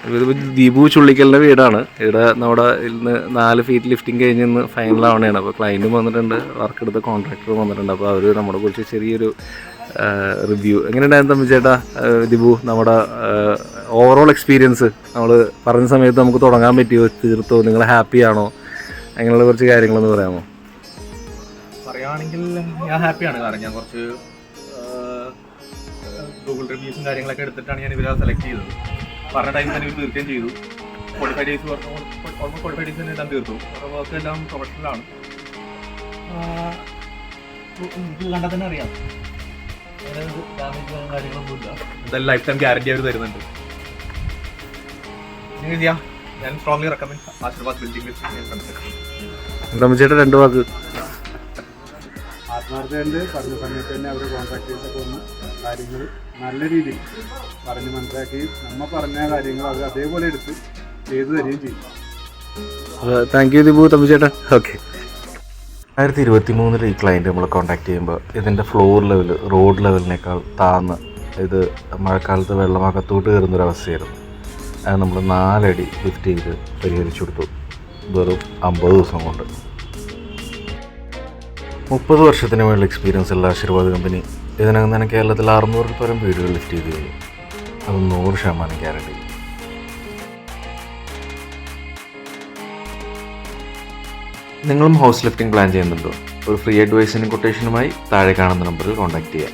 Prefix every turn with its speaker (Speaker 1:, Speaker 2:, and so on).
Speaker 1: ഇതിപ്പോൾ ദീപു ചുള്ളിക്കലിൻ്റെ വീടാണ്. ഇവിടെ നമ്മുടെ ഇന്ന് 4 ഫീറ്റ് ലിഫ്റ്റിംഗ് കഴിഞ്ഞ് ഇന്ന് ഫൈനലാവണയാണ്. അപ്പോൾ ക്ലയൻറ്റും വന്നിട്ടുണ്ട്, വർക്ക് എടുത്ത കോൺട്രാക്ടറും വന്നിട്ടുണ്ട്. അപ്പോൾ അവർ നമ്മളെ കുറിച്ച് ചെറിയൊരു റിവ്യൂ. എങ്ങനെയുണ്ടായിരുന്നു തമ്പി ചേട്ടാ, ദീപു, നമ്മുടെ ഓവറോൾ എക്സ്പീരിയൻസ്? നമ്മൾ പറഞ്ഞ സമയത്ത് നമുക്ക് തുടങ്ങാൻ പറ്റിയോ, തീർത്തോ, നിങ്ങൾ ഹാപ്പിയാണോ, അങ്ങനെയുള്ള കുറച്ച് കാര്യങ്ങളൊന്ന് പറയാമോ?
Speaker 2: പറയുകയാണെങ്കിൽ ഞാൻ ഹാപ്പിയാണ്. കാരണം ഞാൻ കുറച്ച് ഗൂഗിൾ റിവ്യൂസും കാര്യങ്ങളൊക്കെ എടുത്തിട്ടാണ് ഞാൻ ഇവരെ സെലക്ട് ചെയ്തത്. പറഞ്ഞ ടൈമിൽ തന്നെ ഇവർ തീർക്കുകയും ചെയ്തു. 45 ഡേയ്സ് പറഞ്ഞു, ഓൾമോസ്റ്റ് 45 ഡേയ്സ് തന്നെ എല്ലാം തീർത്തു. അപ്പോൾ വർക്ക് എല്ലാം പ്രൊഫഷണലാണ്. ഇത് കണ്ടാൽ തന്നെ അറിയാം, ഡാമേജ് കാര്യങ്ങളൊന്നുമില്ല. എന്തായാലും ലൈഫ് ടൈം ഗ്യാരണ്ടി അവർ തരുന്നുണ്ട്. ഞാൻ സ്ട്രോങ്ലി റെക്കമെൻഡ് ആശീർവാദ് ബിൽഡിംഗ്
Speaker 1: ചേട്ടാ 2 വാക്ക്.
Speaker 3: ആത്മാർത്ഥതയുണ്ട്. പറഞ്ഞ സമയത്ത് തന്നെ അവരുടെ കോൺട്രാക്ടേഴ്സൊക്കെ വന്ന് കാര്യങ്ങൾ നല്ല രീതിയിൽ പറഞ്ഞ് മനസ്സിലാക്കി നമ്മൾ പറഞ്ഞ കാര്യങ്ങൾ അവർ അതേപോലെ എടുത്ത് ചെയ്തു തരികയും ചെയ്യും.
Speaker 1: താങ്ക് യു ദീപു, തമ്പി ചേട്ടാ. ഓക്കെ. 2023 ഈ ക്ലയൻറ്റ് നമ്മളെ കോൺടാക്ട് ചെയ്യുമ്പോൾ ഇതിൻ്റെ ഫ്ലോർ ലെവൽ റോഡ് ലെവലിനേക്കാൾ താഴ്ന്ന്, ഇത് മഴക്കാലത്ത് വെള്ളമകത്തോട്ട് കയറുന്നൊരവസ്ഥയായിരുന്നു. അത് നമ്മൾ 4 അടി ലിഫ്റ്റ് ചെയ്ത് പരിഹരിച്ചു കൊടുത്തു വെറും 50 ദിവസം കൊണ്ട്. 30 വർഷത്തിന് മുകളിൽ എക്സ്പീരിയൻസ് ഉള്ള ആശീർവാദ് കമ്പനി ഇതിനകം തന്നെ കേരളത്തിൽ 600-ൽ പരം വീടുകൾ ലിഫ്റ്റ് ചെയ്ത് കഴിഞ്ഞു. അത് 100% ഗ്യാരണ്ടി. നിങ്ങളും ഹൗസ് ലിഫ്റ്റിംഗ് പ്ലാൻ ചെയ്യുന്നുണ്ടോ? ഒരു ഫ്രീ അഡ്വൈസിനും കൊട്ടേഷനുമായി താഴെ കാണുന്ന നമ്പറിൽ കോൺടാക്ട് ചെയ്യാം.